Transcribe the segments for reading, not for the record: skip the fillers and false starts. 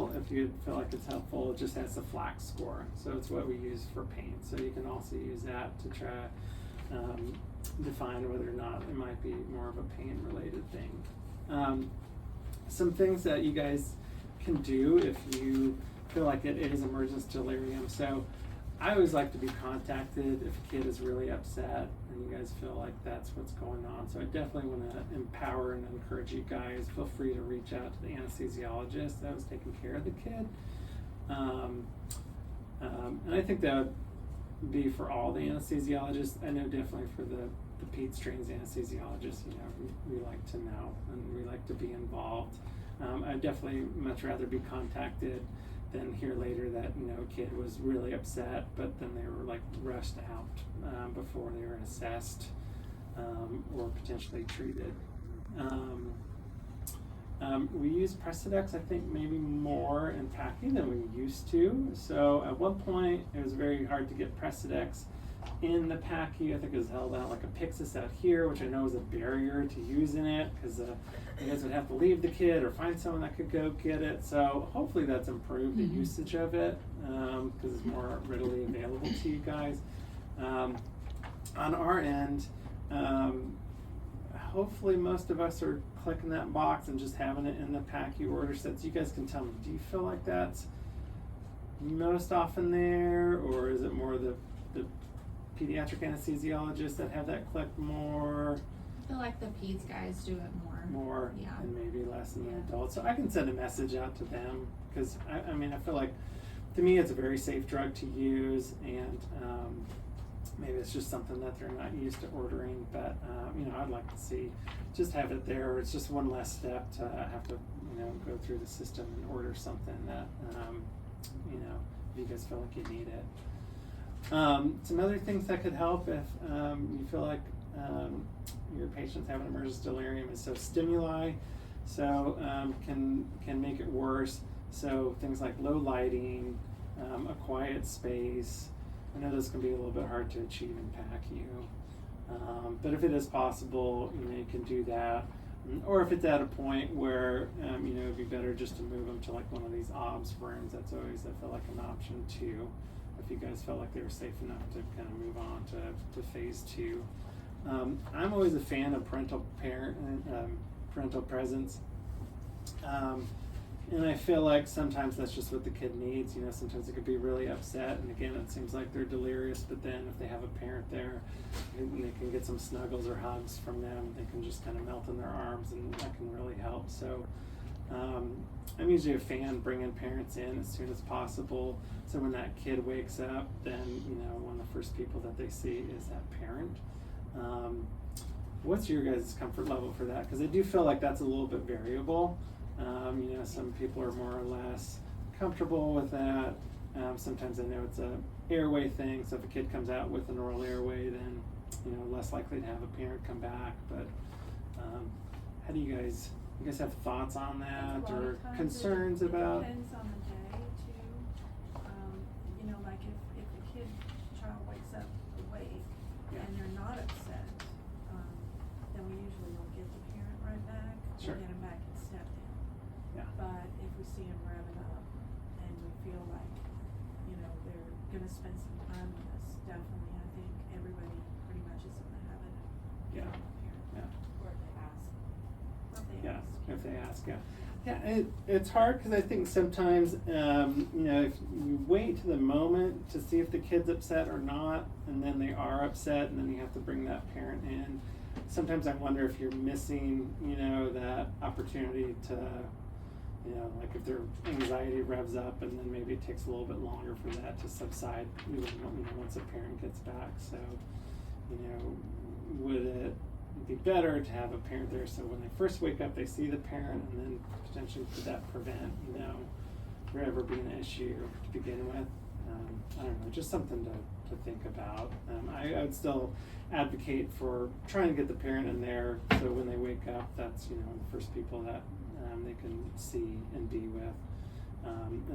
well, if you feel like it's helpful, it just has the FLAC score. So it's what we use for pain. So you can also use that to try define whether or not it might be more of a pain-related thing. Some things that you guys can do if you feel like it is emergence delirium. So I always like to be contacted if a kid is really upset and you guys feel like that's what's going on. So I definitely want to empower and encourage you guys. Feel free to reach out to the anesthesiologist that was taking care of the kid. And I think that would be for all the anesthesiologists. I know definitely for the peds trained anesthesiologists, you know, we like to know and we like to be involved. I'd definitely much rather be contacted than hear later that, you know, a kid was really upset, but then they were like rushed out before they were assessed or potentially treated. We use Precedex, I think, maybe more in PACU than we used to. So at one point, it was very hard to get Precedex in the PACU. I think it was held out like a Pyxis out here, which I know is a barrier to using it because you guys would have to leave the kid or find someone that could go get it. So hopefully that's improved the usage of it because it's more readily available to you guys. On our end, hopefully most of us are clicking that box and just having it in the PACU order sets. You guys can tell me, do you feel like that's most often there, or is it more the pediatric anesthesiologists that have that clicked more? I feel like the peds guys do it more. Yeah. And maybe less in the adults. So I can send a message out to them because I mean, I feel like to me it's a very safe drug to use, and maybe it's just something that they're not used to ordering, but you know, I'd like to see just have it there. It's just one less step to have to, you know, go through the system and order something that you know, if you guys feel like you need it. Some other things that could help if you feel like your patient's having emergence delirium is so stimuli, so can make it worse. So things like low lighting, a quiet space. I know this can be a little bit hard to achieve in PACU, but if it is possible, you know, you can do that. Or if it's at a point where you know, it'd be better just to move them to like one of these OBS rooms. That's always, I feel like, an option too. If you guys felt like they were safe enough to kind of move on to phase 2. I'm always a fan of parental presence. And I feel like sometimes that's just what the kid needs. You know, sometimes it could be really upset, and again, it seems like they're delirious, but then if they have a parent there, and they can get some snuggles or hugs from them, they can just kind of melt in their arms, and that can really help. So I'm usually a fan bringing parents in as soon as possible. So when that kid wakes up, then, you know, one of the first people that they see is that parent. What's your guys' comfort level for that? Because I do feel like that's a little bit variable. You know, some people are more or less comfortable with that. Sometimes I know it's a airway thing, so if a kid comes out with an oral airway, then, you know, less likely to have a parent come back. But how do you guys have thoughts on that or concerns about? It depends on the day too. You know, like if the child wakes up awake and they're not upset, then we usually will get the parent right back. Sure. We'll get them back and step down. Yeah. But if we see them revving up and we feel like, you know, they're gonna spend some time with us, definitely, I think everybody pretty much is in the habit of getting a parent. Yeah. Or if they ask. If they ask, it's hard because I think sometimes, you know, if you wait to the moment to see if the kid's upset or not, and then they are upset, and then you have to bring that parent in. Sometimes I wonder if you're missing, you know, that opportunity to, you know, like if their anxiety revs up, and then maybe it takes a little bit longer for that to subside, you know, once a parent gets back. So, you know, would it be better to have a parent there so when they first wake up they see the parent, and then potentially could that prevent, you know, there ever being an issue to begin with? I don't know, just something to think about. I would still advocate for trying to get the parent in there so when they wake up, that's, you know, the first people that they can see and be with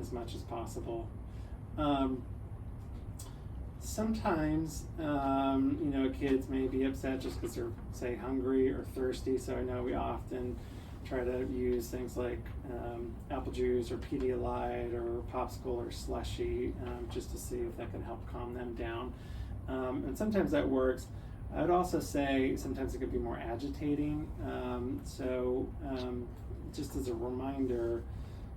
as much as possible. Sometimes, you know, kids may be upset just because they're, say, hungry or thirsty. So I know we often try to use things like apple juice or Pedialyte or popsicle or slushy, just to see if that can help calm them down. And sometimes that works. I would also say sometimes it could be more agitating. Just as a reminder,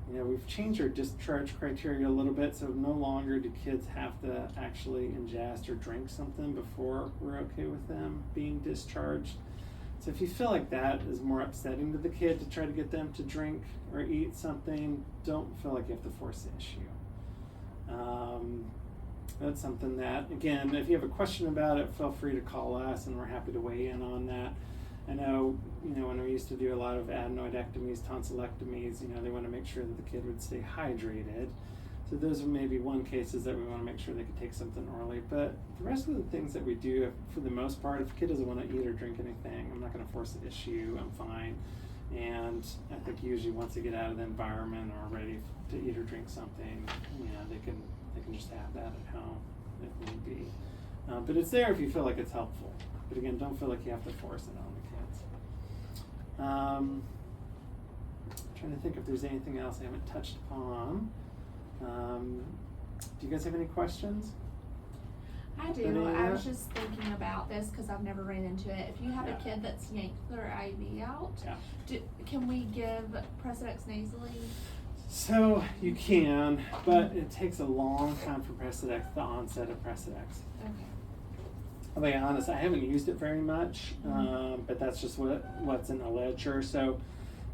we've changed our discharge criteria a little bit, so no longer do kids have to actually ingest or drink something before we're okay with them being discharged. So if you feel like that is more upsetting to the kid to try to get them to drink or eat something, don't feel like you have to force the issue. That's something that, again, if you have a question about it, feel free to call us and we're happy to weigh in on that. I know, when we used to do a lot of adenoidectomies, tonsillectomies, they want to make sure that the kid would stay hydrated. So those are maybe one cases that we want to make sure they could take something orally. But the rest of the things that we do, for the most part, if a kid doesn't want to eat or drink anything, I'm not going to force the issue, I'm fine. And I think usually once they get out of the environment or are ready to eat or drink something, they can just have that at home if need be. But it's there if you feel like it's helpful. But again, don't feel like you have to force it on the kids. Trying to think if there's anything else I haven't touched upon. Do you guys have any questions? I do. I was just thinking about this because I've never ran into it. If you have a kid that's yanked their IV out, can we give Precedex nasally? So you can, but it takes a long time for Precedex, the onset of Precedex. Okay. I'll be honest, I haven't used it very much, but that's just what's in the literature. So,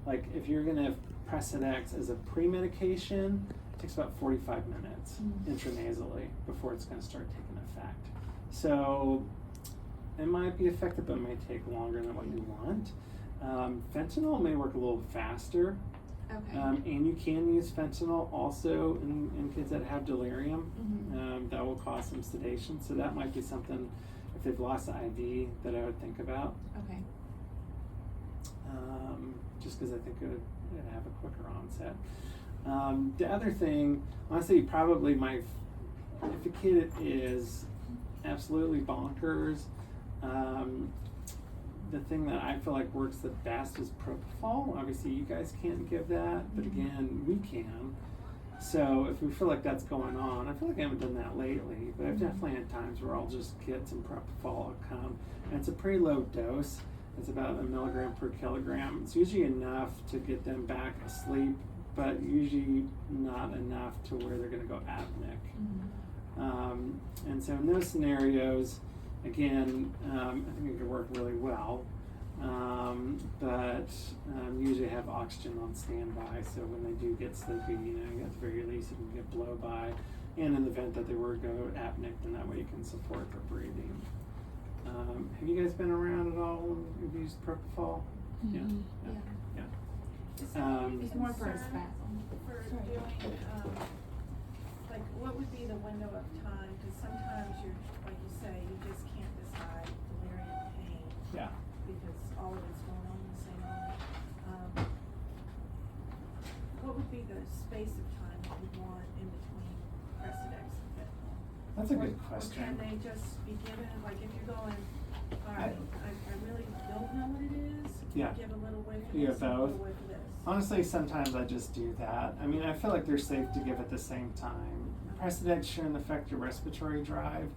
like, if you're going to have Precedex as a pre-medication, it takes about 45 minutes intranasally before it's going to start taking effect. So, it might be effective, but it may take longer than what you want. Fentanyl may work a little faster. Okay. And you can use fentanyl also in kids that have delirium. That will cause some sedation. So that might be something, if they've lost the IV, that I would think about. Okay. Just because I think it would have a quicker onset. The other thing, honestly, probably if a kid is absolutely bonkers, the thing that I feel like works the best is propofol. Obviously, you guys can't give that, but again, we can. So if we feel like that's going on, I feel like I haven't done that lately, but I've definitely had times where I'll just get some propofol come, and it's a pretty low dose. It's about 1 milligram per kilogram. It's usually enough to get them back asleep, but usually not enough to where they're going to go apneic. And so in those scenarios, again, I think it could work really well, but usually have oxygen on standby, so when they do get sleepy, at the very least you can get blow by, and in the event that they were to go apneic, then that way you can support their breathing. Have you guys been around at all when you've used propofol? Yeah. It's more for a spasm. For doing, what would be the window of time? Because sometimes you're, like you say, you just can't decide delirium pain. Yeah. Because all of it's going on in the same moment. What would be the space of time that you want in between Precedex and fentanyl? That's a good question. Or can they just be given, like if you're going, all right, I really don't know what it is, can you give a little whiff of this, a little whiff of this? Honestly, sometimes I just do that. I mean, I feel like they're safe to give at the same time. Precedex shouldn't affect your respiratory drive,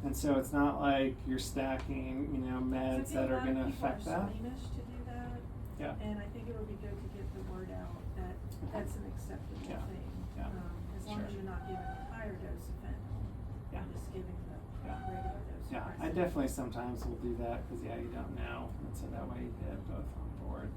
and so it's not like you're stacking, meds that are going to affect that. I think a lot of people are squeamish to do that. Yeah. And I think it would be good to get the word out that that's an acceptable thing. Yeah. As long as you're not giving a higher dose of fentanyl, you're just giving the regular dose. Yeah, I definitely sometimes will do that because you don't know, and so that way you get both on board.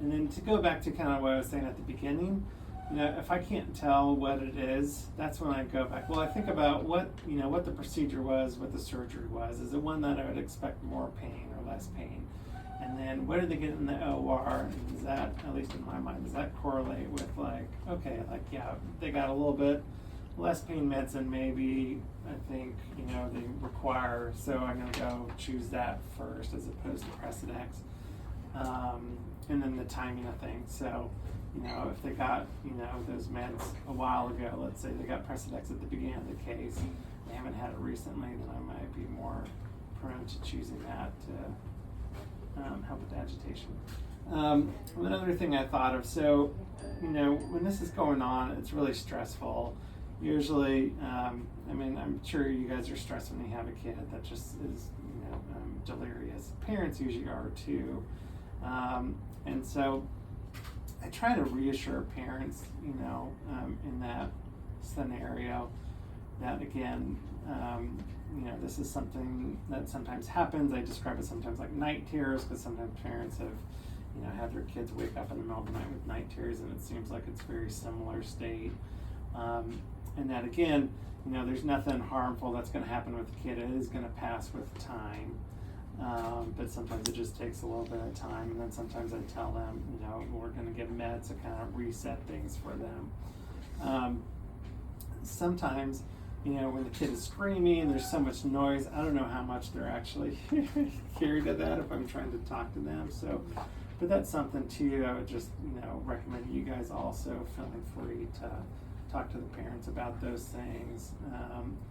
And then to go back to kind of what I was saying at the beginning, if I can't tell what it is, that's when I go back. Well, I think about what the procedure was, what the surgery was. Is it one that I would expect more pain or less pain? And then what did they get in the OR? And does that, at least in my mind, does that correlate with they got a little bit less pain medicine maybe, I think, they require, so I'm going to go choose that first as opposed to Precedex. And then the timing of things. So, if they got, those meds a while ago, let's say they got Precedex at the beginning of the case, they haven't had it recently, then I might be more prone to choosing that to help with agitation. Another thing I thought of, so, you know, when this is going on, it's really stressful. Usually, I mean, I'm sure you guys are stressed when you have a kid that just is, you know, delirious. Parents usually are too. And so I try to reassure parents, you know, in that scenario that, again, you know, this is something that sometimes happens. I describe it sometimes like night terrors, because sometimes parents have, you know, had their kids wake up in the middle of the night with night terrors, and it seems like it's a very similar state. And that, again, you know, there's nothing harmful that's going to happen with the kid. It is going to pass with time. But sometimes it just takes a little bit of time, and then sometimes I tell them, you know, we're going to give meds to kind of reset things for them. Sometimes, you know, when the kid is screaming, there's so much noise, I don't know how much they're actually carried to that if I'm trying to talk to them. So, but that's something too. I would just, you know, recommend you guys also feeling free to talk to the parents about those things.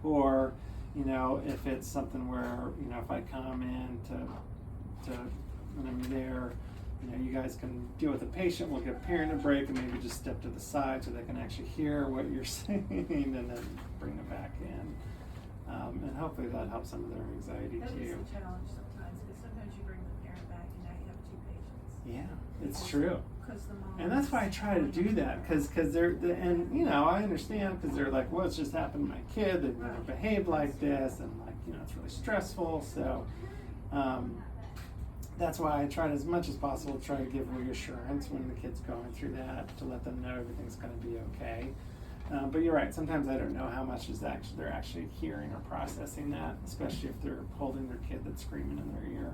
Or, you know, if it's something where, you know, if I come in to when I'm there, you know, you guys can deal with the patient, we'll give parent a break and maybe just step to the side so they can actually hear what you're saying, and then bring them back in. And hopefully that helps some of their anxiety That too. is a challenge sometimes, because sometimes you bring the parent back and now you have 2 patients. Yeah, it's true. Because the mom. And that's why I try to do that, because and you know, I understand, because they're like, well, it's just happened to my kid, they've never behaved like this, and like, you know, it's really stressful. So that's why I try to, as much as possible, try to give reassurance when the kid's going through that, to let them know everything's going to be okay. But you're right, sometimes I don't know how much is they're actually hearing or processing that, especially if they're holding their kid that's screaming in their ear.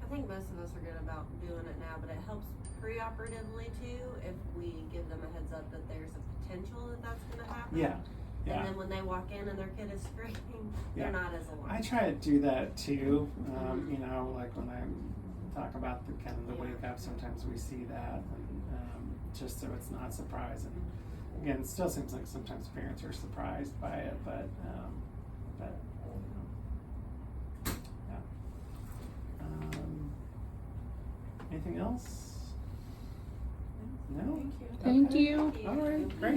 I think most of us are good about doing it now, but it helps preoperatively too if we give them a heads up that there's a potential that that's going to happen. Yeah. Yeah. And then when they walk in and their kid is screaming, Yeah. they're not as alarmed. I try to do that too. You know, like when I talk about the kind of the Yeah. wake up, sometimes we see that, and just so it's not surprising. Again, it still seems like sometimes parents are surprised by it, but yeah. Anything else? No? Thank you. Thank Okay. you. All right, great.